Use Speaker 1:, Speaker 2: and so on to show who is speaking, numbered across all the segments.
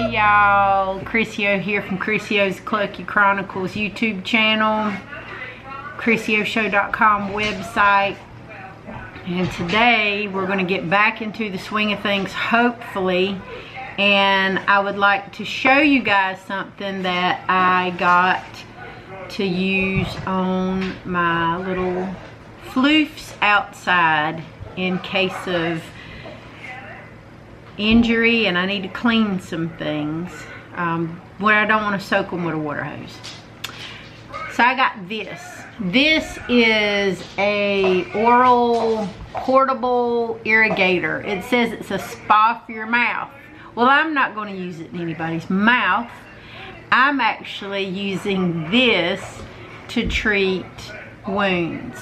Speaker 1: Hey y'all, CrissyO here from CrissyO's Clucky Chronicles YouTube channel, CrissyOShow.com website, and today we're going to get back into the swing of things, hopefully, and I would like to show you guys something that I got to use on my little floofs outside in case of injury, and I need to clean some things where I don't want to soak them with a water hose. So I got this. This is a oral portable irrigator. It says it's a spa for your mouth. Well, I'm not going to use it in anybody's mouth. I'm actually using this to treat wounds.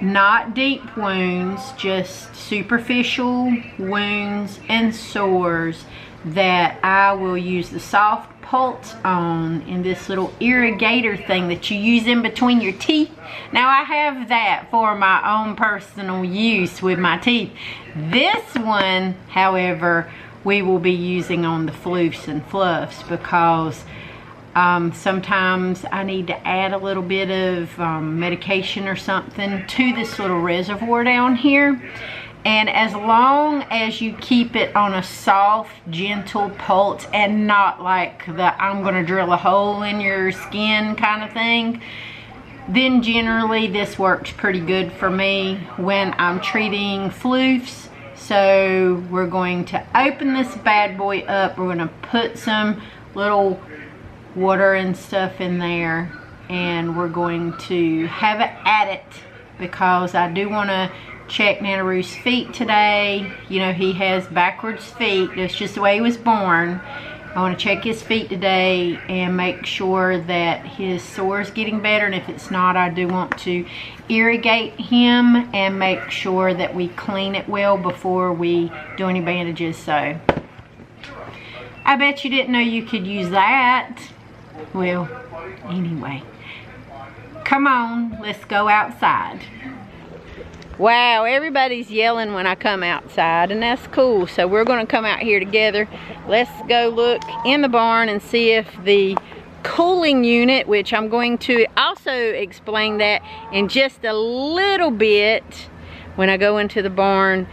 Speaker 1: Not deep wounds, just superficial wounds and sores that I will use the soft pulse on in this little irrigator thing that you use in between your teeth. Now I have that for my own personal use with my teeth. This one, however, we will be using on the floofs and fluffs because sometimes I need to add a little bit of medication or something to this little reservoir down here. And as long as you keep it on a soft, gentle pulse and not like the I'm going to drill a hole in your skin kind of thing, then generally this works pretty good for me when I'm treating floofs. So we're going to open this bad boy up. We're going to put some little water and stuff in there, and we're going to have it at it because I do want to check Nana Ruth's feet today. You know, he has backwards feet. That's just the way he was born. I want to check his feet today and make sure that his sore is getting better, and if it's not, I do want to irrigate him and make sure that we clean it well before we do any bandages. So I bet you didn't know you could use that. Well, anyway, come on, let's go outside. Wow, everybody's yelling when I come outside, and that's cool. So we're going to come out here together. Let's go look in the barn and see if the cooling unit, which I'm going to also explain that in just a little bit when I go into the barn,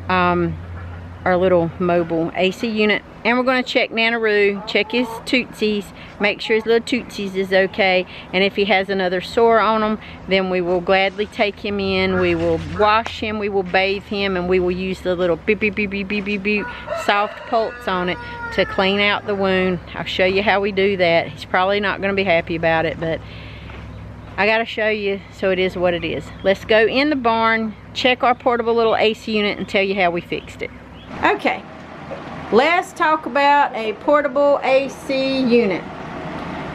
Speaker 1: our little mobile AC unit. And we're going to check Nana Roo, check his tootsies, make sure his little tootsies is okay. And if he has another sore on him, then we will gladly take him in. We will wash him, we will bathe him, and we will use the little beep, beep, beep, beep, beep, beep, beep, soft pulse on it to clean out the wound. I'll show you how we do that. He's probably not going to be happy about it, but I got to show you, so it is what it is. Let's go in the barn, check our portable little AC unit, and tell you how we fixed it. Okay. Let's talk about a portable AC unit.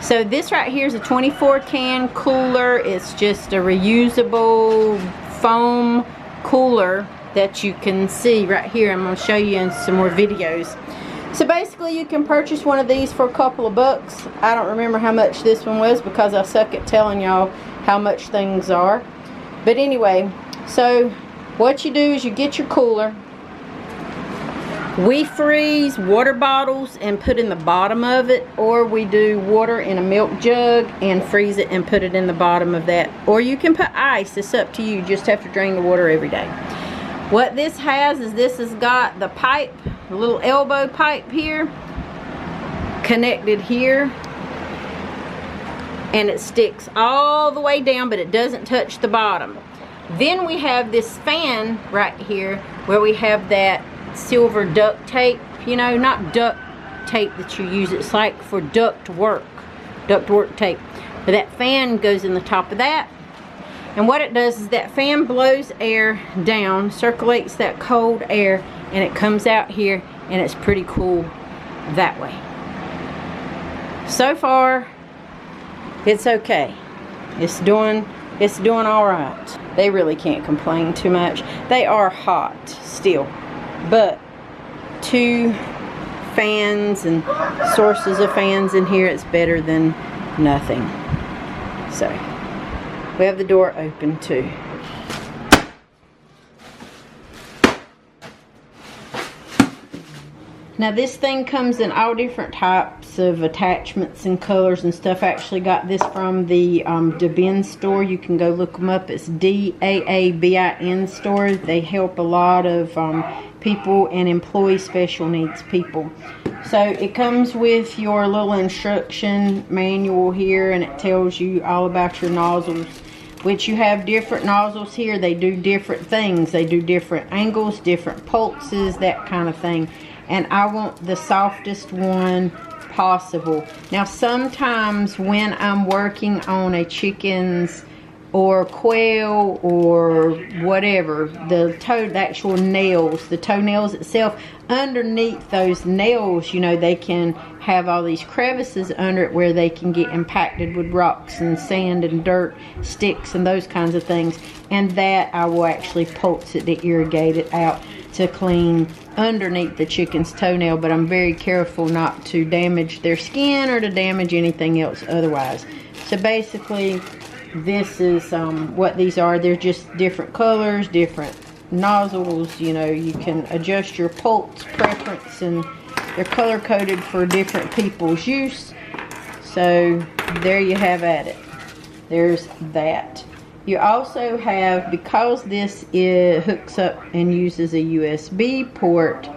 Speaker 1: So this right here is a 24 can cooler. It's just a reusable foam cooler that you can see right here. I'm going to show you in some more videos. So basically you can purchase one of these for a couple of bucks. I don't remember how much this one was because I suck at telling y'all how much things are. But anyway, so what you do is you get your cooler. We freeze water bottles and put in the bottom of it, or we do water in a milk jug and freeze it and put it in the bottom of that. Or you can put ice. It's up to you. You just have to drain the water every day. What this has is this has got the pipe, the little elbow pipe here, connected here. And it sticks all the way down, but it doesn't touch the bottom. Then we have this fan right here where we have that silver duct tape, you know, not duct tape that you use, it's like for duct work tape. But that fan goes in the top of that, and what it does is that fan blows air down, circulates that cold air, and it comes out here, and it's pretty cool that way. So far it's okay. It's doing all right. They really can't complain too much. They are hot still, but 2 fans and sources of fans in here, it's better than nothing. So we have the door open too. Now this thing comes in all different types of attachments and colors and stuff. I actually got this from the DeBin store. You can go look them up. It's DAABIN store. They help a lot of people and employ special needs people. So it comes with your little instruction manual here, and it tells you all about your nozzles, which you have different nozzles here. They do different things. They do different angles, different pulses, that kind of thing. And I want the softest one possible. Now sometimes when I'm working on a chicken's or quail or whatever, the actual nails, the toenails itself, underneath those nails, you know, they can have all these crevices under it where they can get impacted with rocks and sand and dirt, sticks and those kinds of things. And that I will actually pulse it to irrigate it out to clean underneath the chicken's toenail, but I'm very careful not to damage their skin or to damage anything else otherwise. So basically this is what these are. They're just different colors, different nozzles. You know, you can adjust your pulse preference, and they're color coded for different people's use. So there you have at it. There's that. You also have, because this hooks up and uses a USB port,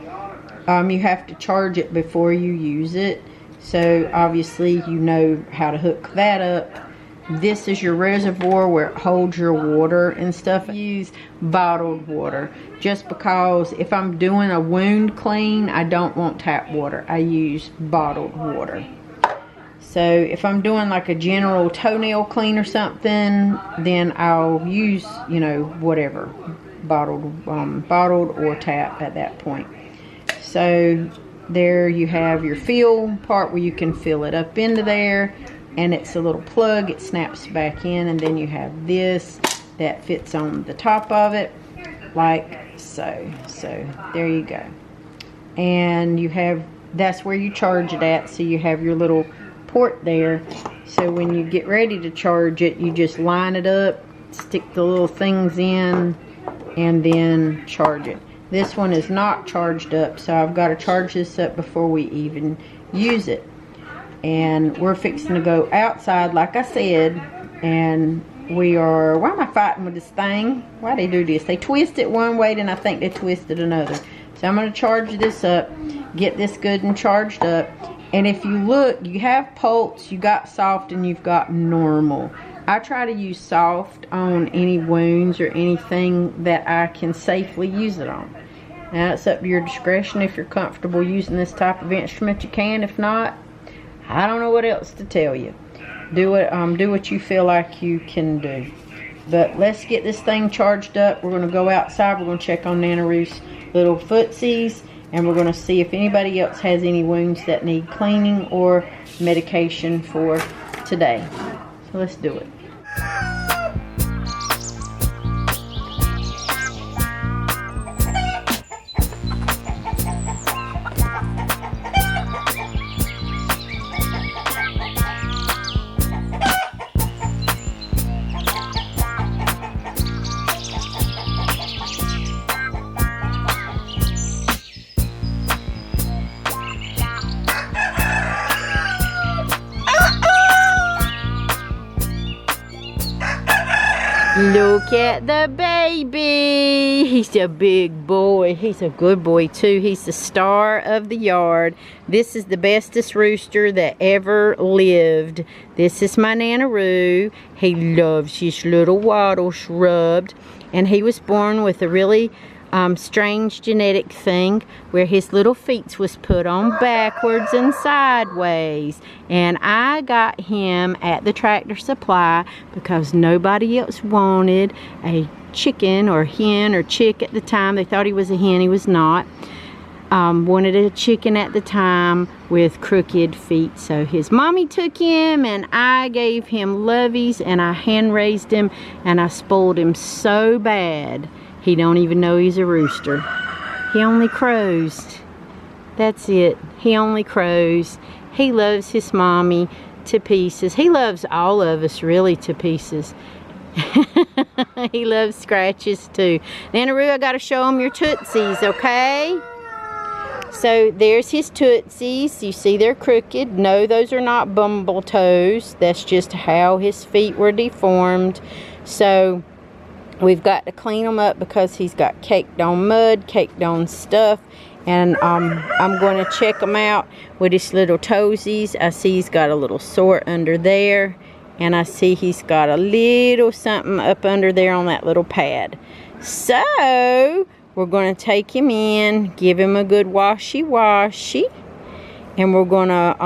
Speaker 1: you have to charge it before you use it. So obviously you know how to hook that up. This is your reservoir where it holds your water and stuff. I use bottled water just because if I'm doing a wound clean, I don't want tap water. I use bottled water. So if I'm doing like a general toenail clean or something, then I'll use, you know, whatever, bottled or tap at that point. So there you have your fill part where you can fill it up into there. And it's a little plug, it snaps back in, and then you have this that fits on the top of it like so. So there you go. And you have, that's where you charge it at, so you have your little port there. So when you get ready to charge it, you just line it up, stick the little things in, and then charge it. This one is not charged up, so I've got to charge this up before we even use it. And we're fixing to go outside, like I said, and we are, why am I fighting with this thing? Why they do this? They twist it one way, then I think they twisted another. So I'm going to charge this up, get this good and charged up. And if you look, you have pulse, you got soft, and you've got normal. I try to use soft on any wounds or anything that I can safely use it on. Now it's up to your discretion. If you're comfortable using this type of instrument, you can. If not, I don't know what else to tell you. Do what you feel like you can do. But let's get this thing charged up. We're going to go outside. We're going to check on Nana Ruth's little footsies, and we're going to see if anybody else has any wounds that need cleaning or medication for today. So let's do it. Look at the baby. He's a big boy. He's a good boy too. He's the star of the yard. This is the bestest rooster that ever lived. This is my Nana Roo. He loves his little wattles rubbed. And he was born with a really strange genetic thing where his little feet was put on backwards and sideways. And I got him at the Tractor Supply because nobody else wanted a chicken or hen or chick at the time. They thought he was a hen. He was not. Wanted a chicken at the time with crooked feet. So his mommy took him and I gave him lovies and I hand raised him and I spoiled him so bad. He don't even know he's a rooster. He only crows. That's it. He only crows. He loves his mommy to pieces. He loves all of us really to pieces. He loves scratches too. Nana Roo, I gotta show him your tootsies, okay? So there's his tootsies. You see they're crooked. No, those are not bumble toes. That's just how his feet were deformed. So we've got to clean them up because he's got caked on mud, caked on stuff. And I'm going to check him out with his little toesies. I see he's got a little sore under there. And I see he's got a little something up under there on that little pad. So we're going to take him in, give him a good washy. And we're going to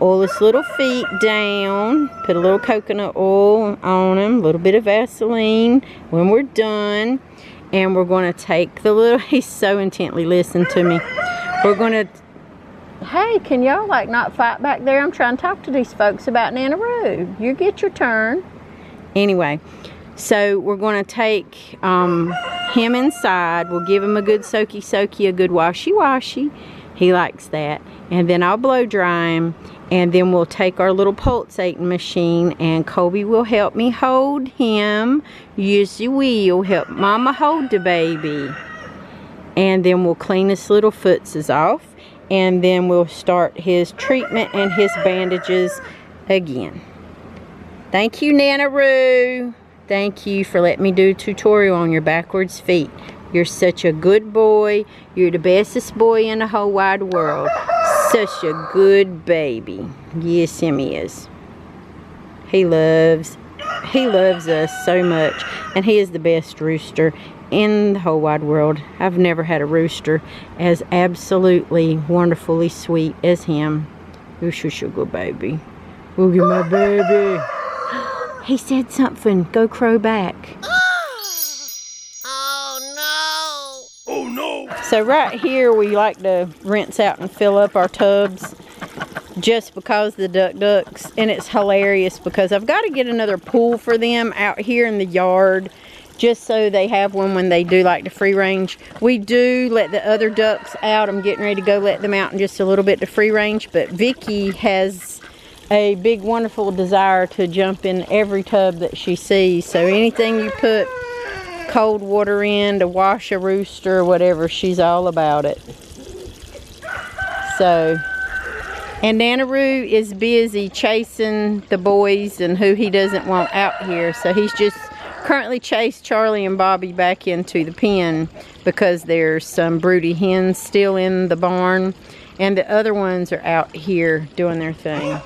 Speaker 1: oil his little feet down. Put a little coconut oil on him. A little bit of Vaseline when we're done. And we're going to take the little... He's so intently listening to me. We're going to... Hey, can y'all like not fight back there? I'm trying to talk to these folks about Nana Roo. You get your turn. Anyway, so we're going to take him inside. We'll give him a good soaky, a good washy. He likes that. And then I'll blow dry him. And then we'll take our little pulsating machine, and Colby will help me hold him. Yes, you will. Help Mama hold the baby. And then we'll clean his little footses off. And then we'll start his treatment and his bandages again. Thank you, Nana Roo. Thank you for letting me do a tutorial on your backwards feet. You're such a good boy. You're the bestest boy in the whole wide world. Such a good baby. Yes, him is. He loves us so much. And he is the best rooster in the whole wide world. I've never had a rooster as absolutely wonderfully sweet as him. You're such a good baby. Look at my baby. He said something. Go crow back. So right here we like to rinse out and fill up our tubs just because the ducks, and it's hilarious because I've got to get another pool for them out here in the yard just so they have one when they do like the free range. We do let the other ducks out. I'm getting ready to go let them out in just a little bit to free range, but Vicky has a big wonderful desire to jump in every tub that she sees. So anything you put cold water in to wash a rooster or whatever, she's all about it. So, and Nana Roo is busy chasing the boys and who he doesn't want out here. So he's just currently chased Charlie and Bobby back into the pen because there's some broody hens still in the barn, and the other ones are out here doing their thing.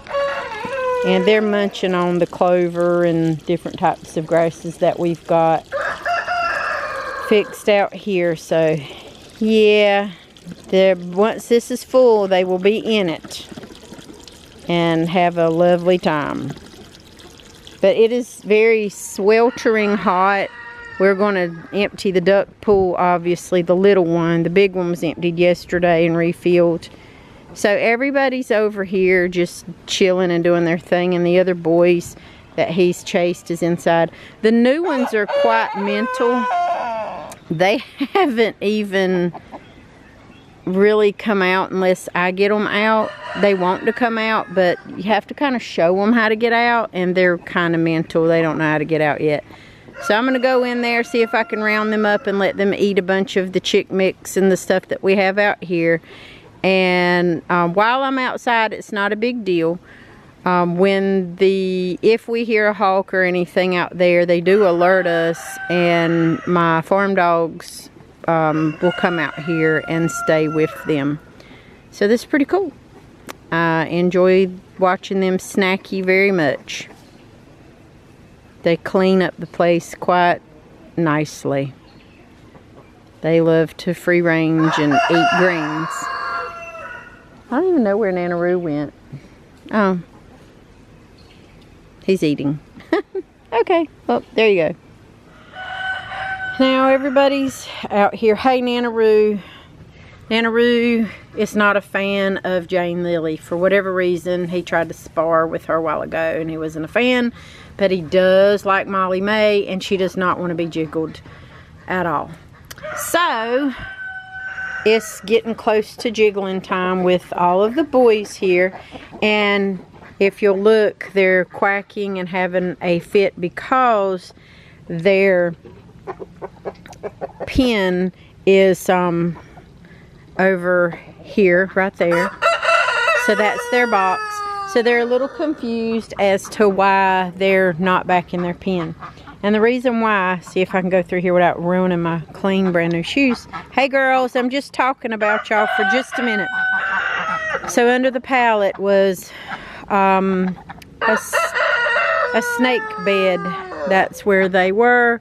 Speaker 1: And they're munching on the clover and different types of grasses that we've got fixed out here. So yeah, once this is full, they will be in it and have a lovely time. But it is very sweltering hot. We're going to empty the duck pool, obviously, the little one. The big one was emptied yesterday and refilled. So everybody's over here just chilling and doing their thing, and the other boys that he's chased is inside. The new ones are quite mental. They haven't even really come out unless I get them out. They want to come out, but you have to kind of show them how to get out, and they're kind of mental. They don't know how to get out yet. So I'm going to go in there, see if I can round them up and let them eat a bunch of the chick mix and the stuff that we have out here. And while I'm outside, it's not a big deal. If we hear a hawk or anything out there, they do alert us, and my farm dogs will come out here and stay with them. So this is pretty cool. I enjoy watching them snacky very much. They clean up the place quite nicely. They love to free range and eat greens. I don't even know where Nana Roo went. Oh. He's eating. Okay, well, there you go. Now everybody's out here. Hey, Nana Roo. Nana Roo is not a fan of Jane Lily. For whatever reason, he tried to spar with her a while ago and he wasn't a fan. But he does like Molly May, and she does not want to be jiggled at all. So it's getting close to jiggling time with all of the boys here. And if you'll look, they're quacking and having a fit because their pen is over here, right there. So that's their box. So they're a little confused as to why they're not back in their pen. And the reason why, see if I can go through here without ruining my clean brand new shoes. Hey girls, I'm just talking about y'all for just a minute. So under the pallet was a snake bed. That's where they were.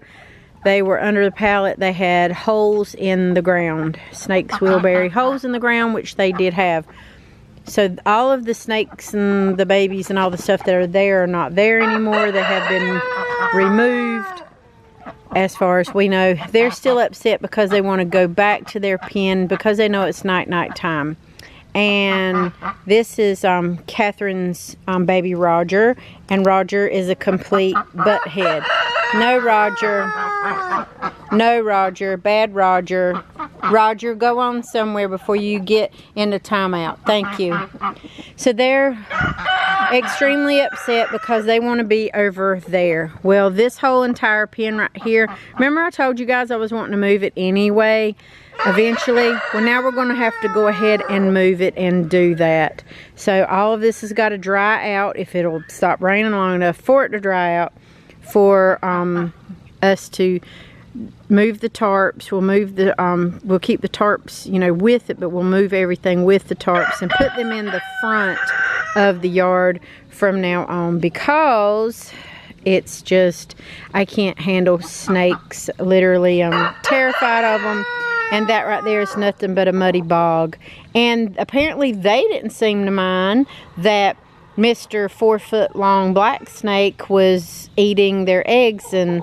Speaker 1: They were under the pallet. They had holes in the ground. Snakes will bury holes in the ground, which they did have. So all of the snakes and the babies and all the stuff that are there are not there anymore. They have been removed as far as we know. They're still upset because they want to go back to their pen because they know it's night time. And this is Catherine's baby Roger, and Roger is a complete butthead. No Roger, no Roger, bad Roger. Roger, go on somewhere before you get into timeout. Thank you. So they're extremely upset because they want to be over there. Well, this whole entire pen right here, remember I told you guys I was wanting to move it anyway, eventually? Well, now we're going to have to go ahead and move it and do that. So all of this has got to dry out, if it'll stop raining long enough for it to dry out, for us to move the tarps. We'll move the we'll keep the tarps, you know, with it, but we'll move everything with the tarps and put them in the front of the yard from now on, because it's just, I can't handle snakes. Literally, I'm terrified of them, and that right there is nothing but a muddy bog. And apparently they didn't seem to mind that Mr. 4-foot-long black snake was eating their eggs and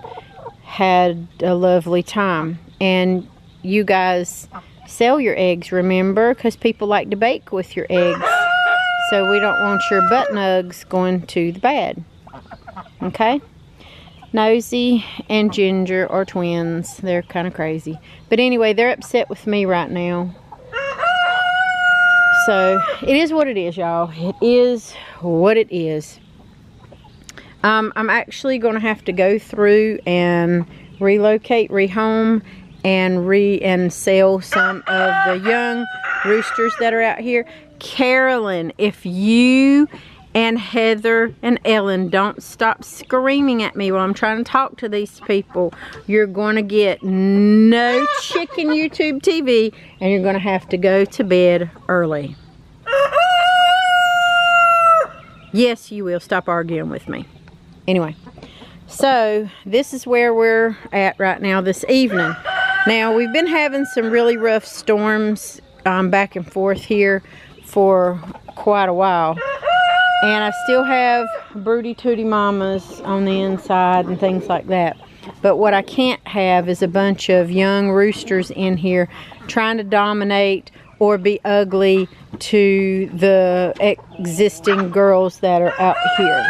Speaker 1: had a lovely time. And you guys sell your eggs, remember, because people like to bake with your eggs. So we don't want your butt nugs going to the bad. Okay? Nosy and Ginger are twins. They're kind of crazy. But anyway, they're upset with me right now. So it is what it is, y'all. It is what it is. I'm actually going to have to go through and relocate, rehome, and sell some of the young roosters that are out here. Carolyn, if you and Heather and Ellen don't stop screaming at me while I'm trying to talk to these people, you're going to get no chicken YouTube TV, and you're going to have to go to bed early. Yes, you will. Stop arguing with me. Anyway, so this is where we're at right now this evening. Now, we've been having some really rough storms back and forth here for quite a while. And I still have broody tooty mamas on the inside and things like that. But what I can't have is a bunch of young roosters in here trying to dominate or be ugly to the existing girls that are out here.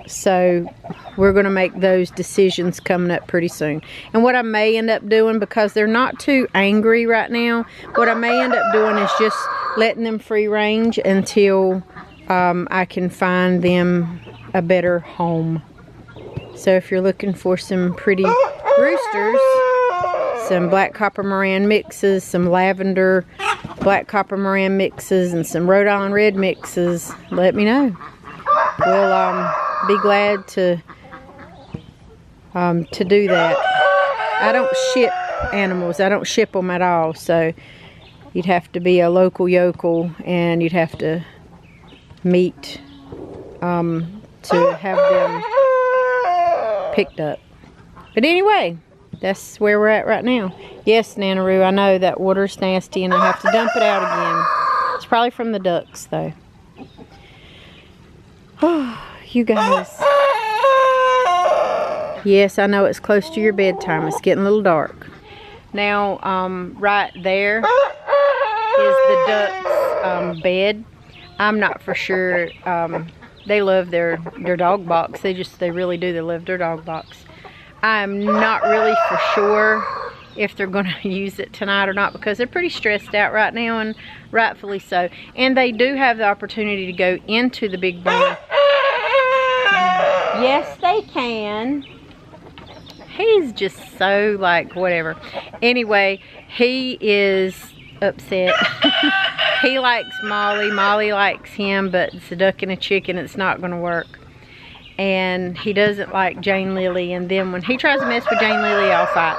Speaker 1: So we're going to make those decisions coming up pretty soon. And what I may end up doing, because they're not too angry right now, what I may end up doing is just letting them free range until I can find them a better home. So if you're looking for some pretty roosters, some black copper Moran mixes, some lavender black copper Moran mixes, and some Rhode Island red mixes, let me know. We'll be glad to do that. I don't ship animals. I don't ship them at all. So you'd have to be a local yokel, and you'd have to meet to have them picked up. But anyway, that's where we're at right now. Yes, Nanaroo, I know that water's nasty and I have to dump it out again. It's probably from the ducks, though. Oh, you guys. Yes, I know it's close to your bedtime. It's getting a little dark. Now, right there is the ducks' bed. I'm not for sure. They love their dog box. They really do. They love their dog box. I'm not really for sure if they're going to use it tonight or not, because they're pretty stressed out right now, and rightfully so. And they do have the opportunity to go into the big barn. Yes, they can. He's just so like whatever. Anyway, he is upset. He likes Molly. Molly likes him, but it's a duck and a chicken. It's not going to work. And he doesn't like Jane Lily. And then when he tries to mess with Jane Lily, I'll fight.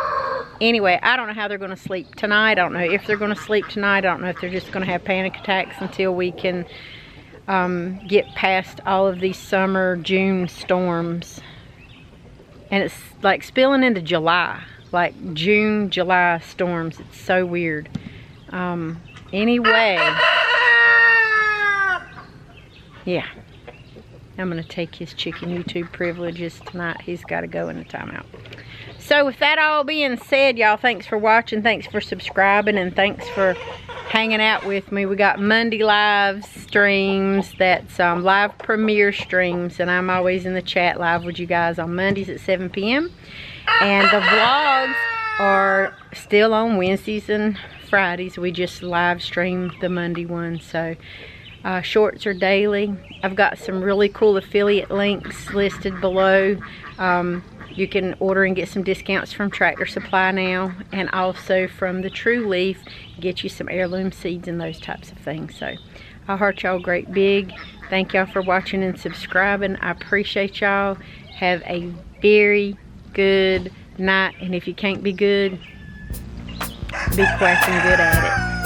Speaker 1: Anyway, I don't know how they're going to sleep tonight. I don't know if they're going to sleep tonight. I don't know if they're just going to have panic attacks until we can get past all of these summer, June storms. And it's like spilling into July. Like June, July storms. It's so weird. Anyway. Yeah. I'm going to take his chicken YouTube privileges tonight. He's got to go in the timeout. So with that all being said, y'all, thanks for watching. Thanks for subscribing. And thanks for hanging out with me. We got Monday live streams. That's live premiere streams. And I'm always in the chat live with you guys on Mondays at 7 p.m. And the vlogs are still on Wednesdays and Fridays. We just live stream the Monday one. So shorts are daily. I've got some really cool affiliate links listed below. You can order and get some discounts from Tractor Supply now, and also from the True Leaf, get you some heirloom seeds and those types of things. So I heart y'all great big. Thank y'all for watching and subscribing. I appreciate y'all. Have a very good night, and if you can't be good, be quacking good at it.